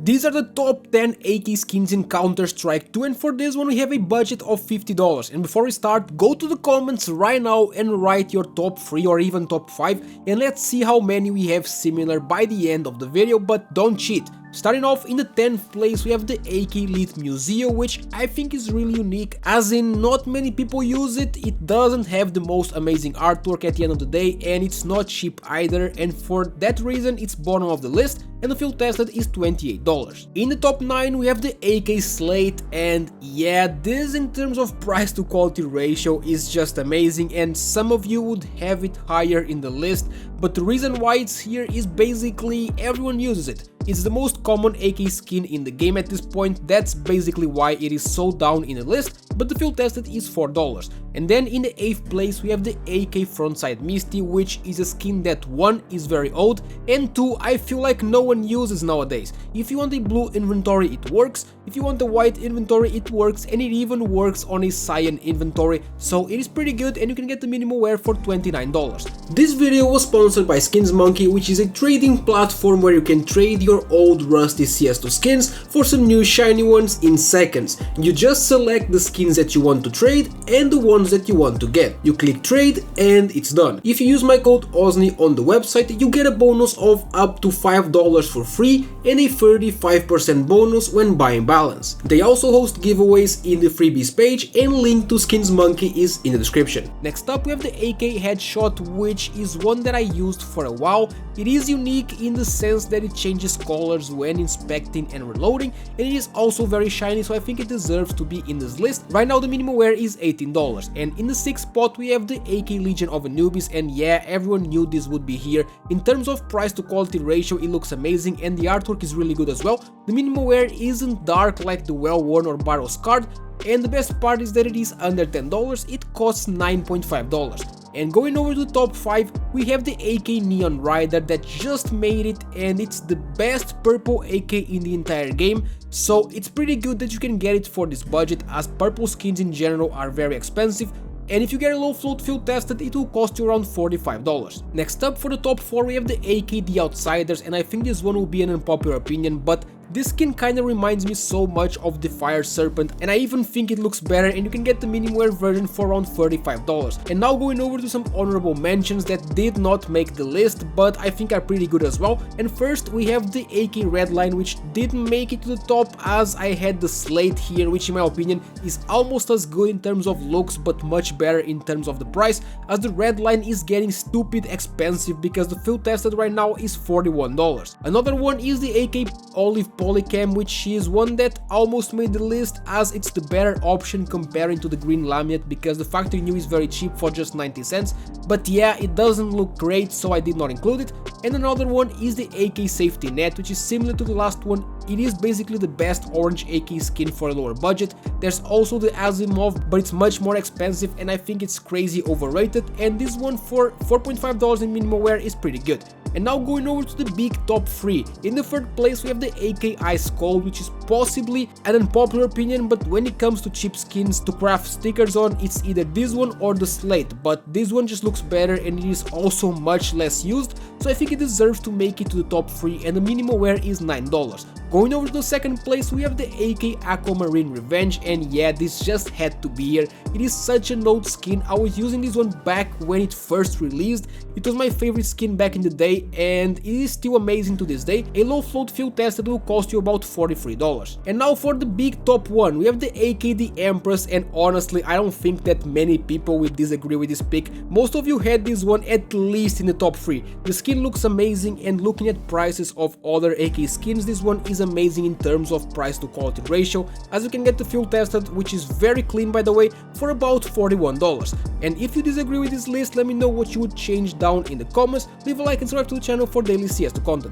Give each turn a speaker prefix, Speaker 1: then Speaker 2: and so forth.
Speaker 1: These are the top 10 AK skins in Counter-Strike 2, and for this one we have a budget of $50. And before we start, go to the comments right now and write your top 3 or even top 5, and let's see how many we have similar by the end of the video, but don't cheat. Starting off in the 10th place we have the AK Elite Museum, which I think is really unique, as in not many people use it. It doesn't have the most amazing artwork at the end of the day, and it's not cheap either, and for that reason it's bottom of the list, and the field tested is $28. In the top 9 we have the AK Slate, and yeah, this in terms of price to quality ratio is just amazing, and some of you would have it higher in the list, but the reason why it's here is basically everyone uses it. It's the most common AK skin in the game at this point, that's basically why it is so down in the list, but the field tested is $4. And then in the 8th place we have the AK Frontside Misty, which is a skin that 1 is very old, and 2 I feel like no one uses nowadays. If you want a blue inventory it works, if you want a white inventory it works, and it even works on a cyan inventory, so it is pretty good, and you can get the minimal wear for $29. This video was sponsored by Skins Monkey, which is a trading platform where you can trade your old rusty CS2 skins for some new shiny ones in seconds. You just select the skins that you want to trade and the ones that you want to get. You click trade and it's done. If you use my code OZNI on the website, you get a bonus of up to $5 for free and a 35% bonus when buying balance. They also host giveaways in the freebies page, and link to Skins Monkey is in the description. Next up we have the AK Headshot, which is one that I used for a while. It is unique in the sense that it changes colors when inspecting and reloading, and it is also very shiny, so I think it deserves to be in this list. Right now the minimum wear is $18. And in the 6th spot we have the AK Legion of Anubis, and yeah, everyone knew this would be here. In terms of price to quality ratio it looks amazing, and the artwork is really good as well. The minimum wear isn't dark like the well-worn or battle scarred, and the best part is that it is under $10, it costs $9.5. And going over to the top 5, we have the AK Neon Rider that just made it, and it's the best purple AK in the entire game, so it's pretty good that you can get it for this budget, as purple skins in general are very expensive, and if you get a low float field tested it will cost you around $45. Next up for the top 4 we have the AK The Outsiders, and I think this one will be an unpopular opinion, but this skin kinda reminds me so much of the Fire Serpent, and I even think it looks better, and you can get the minimum wear version for around $35. And now going over to some honorable mentions that did not make the list, but I think are pretty good as well. And first we have the AK Redline, which didn't make it to the top, as I had the Slate here, which in my opinion is almost as good in terms of looks but much better in terms of the price, as the Redline is getting stupid expensive because the field tested right now is $41. Another one is the AK Olive Polycam, which is one that almost made the list, as it's the better option comparing to the green laminate, because the factory new is very cheap for just 90 cents, but yeah, it doesn't look great, so I did not include it. And another one is the AK Safety Net, which is similar to the last one. It is basically the best orange AK skin for a lower budget. There's also the Asimov, but it's much more expensive, and I think it's crazy overrated, and this one for $4.5 in minimum wear is pretty good. And now going over to the big top 3. In the 3rd place we have the AK Ice Cold, which is possibly an unpopular opinion, but when it comes to cheap skins to craft stickers on, it's either this one or the Slate, but this one just looks better, and it is also much less used, so I think it deserves to make it to the top 3, and the minimum wear is $9. Going over to the 2nd place we have the AK Aquamarine Revenge, and yeah, this just had to be here. It is such an old skin. I was using this one back when it first released. It was my favorite skin back in the day, and it is still amazing to this day. A low float field tested will cost you about $43. And now for the big top 1, we have the AK The Empress, and honestly I don't think that many people will disagree with this pick. Most of you had this one at least in the top 3. The skin looks amazing, and looking at prices of other AK skins, this one is amazing in terms of price to quality ratio, as you can get the field tested, which is very clean by the way, for about $41. And if you disagree with this list, let me know what you would change down in the comments. Leave a like and subscribe to the channel for daily CS2 content.